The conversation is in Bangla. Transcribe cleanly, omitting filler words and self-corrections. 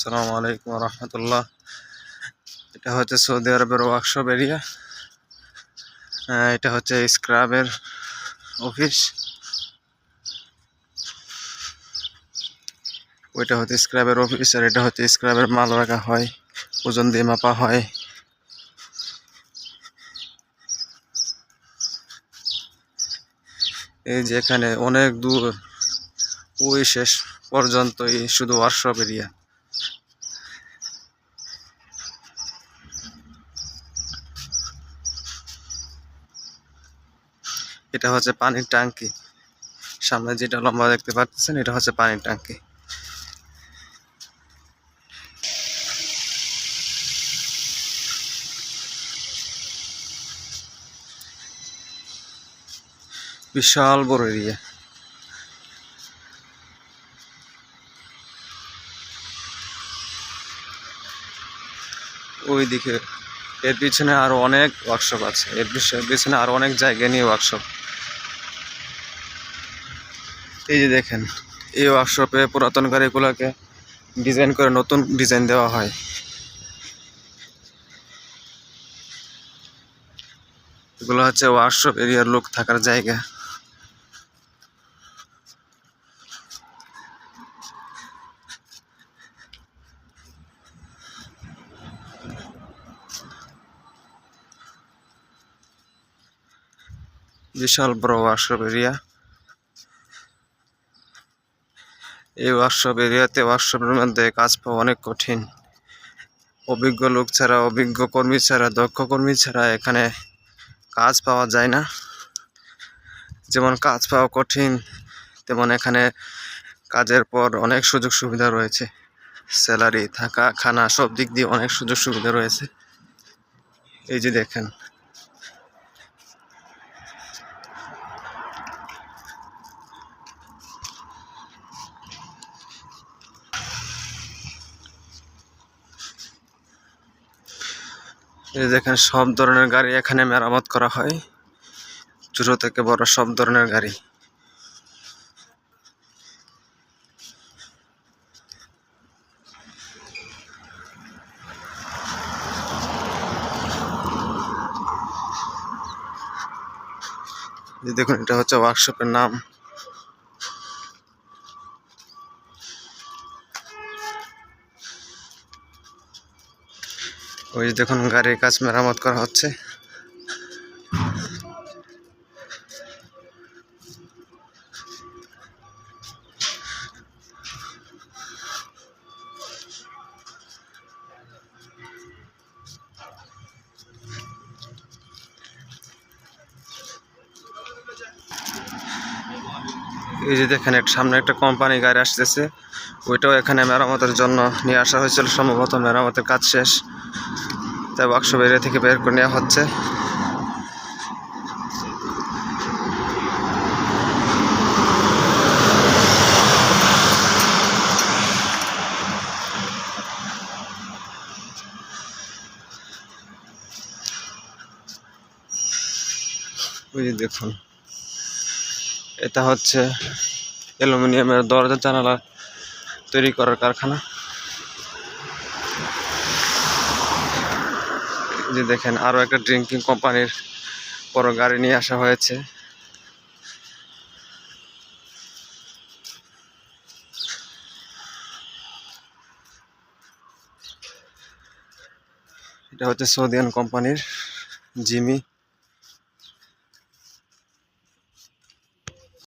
আসসালামু আলাইকুম রহমতুল্লাহ। এটা হচ্ছে সৌদি আরবের ওয়ার্কশপ এরিয়া। এটা হচ্ছে স্ক্রাবের অফিস। ওইটা হচ্ছে স্ক্রাবের অফিস আর এটা হচ্ছে স্ক্রাবের মাল রাখা হয়, ওজন দিয়ে মাপা হয়। এই যে এখানে অনেক দূর ওই শেষ পর্যন্তই শুধু ওয়ার্কশপ এরিয়া। এটা হচ্ছে পানির ট্যাঙ্কি। সামনে যেটা লম্বা দেখতে পাচ্ছেন এটা হচ্ছে পানির ট্যাঙ্কি। বিশাল বড় এরিয়া। ওইদিকে এর পিছনে আরো অনেক ওয়ার্কশপ আছে, এর পিছনে আরো অনেক জায়গা নিয়ে ওয়ার্কশপ। এই যে দেখেন, এই ওয়ার্কশপে পুরাতন গাড়িগুলোকে ডিজাইন করে নতুন ডিজাইন দেওয়া হয়। এগুলো হচ্ছে ওয়ার্কশপ এরিয়ার লোক থাকার জায়গা। বিশাল বড় ওয়ার্কশপ এরিয়া। এই ওয়ার্কশপ এরিয়াতে ওয়ার্কশপের মধ্যে কাজ পাওয়া অনেক কঠিন। অভিজ্ঞ লোক ছাড়া, অভিজ্ঞ কর্মী ছাড়া, দক্ষ কর্মী ছাড়া এখানে কাজ পাওয়া যায় না। যেমন কাজ পাওয়া কঠিন, তেমন এখানে কাজের পর অনেক সুযোগ সুবিধা রয়েছে। স্যালারি, থাকা, খানা সব দিক দিয়ে অনেক সুযোগ সুবিধা রয়েছে। এই যে দেখেন, এই দেখেন সব ধরনের গাড়ি এখানে মেরামত করা হয়, ছোট থেকে বড় সব ধরনের গাড়ি। দেখুন, এটা হচ্ছে ওয়ার্কশপের নাম। ওই যে দেখুন, গাড়ির কাজ মেরামত করা হচ্ছে। এই যে দেখেন, সামনে একটা কোম্পানি গাড়ি আসতেছে, ওইটাও এখানে মেরামতের জন্য নিয়ে আসা হয়েছিল। সম্ভবত মেরামতের কাজ শেষ, তাই ওয়ার্কশপ এরিয়া থেকে বের করে নেওয়া হচ্ছে। ওই যে দেখুন, এটা হচ্ছে অ্যালুমিনিয়ামের দরজা জানালা তৈরি করার কারখানা। যে দেখেন, আরো একটা ড্রিঙ্কিং কোম্পানির বড় গাড়ি নিয়ে আসা হয়েছে। এটা হচ্ছে সৌদিয়ান কোম্পানির জিমি।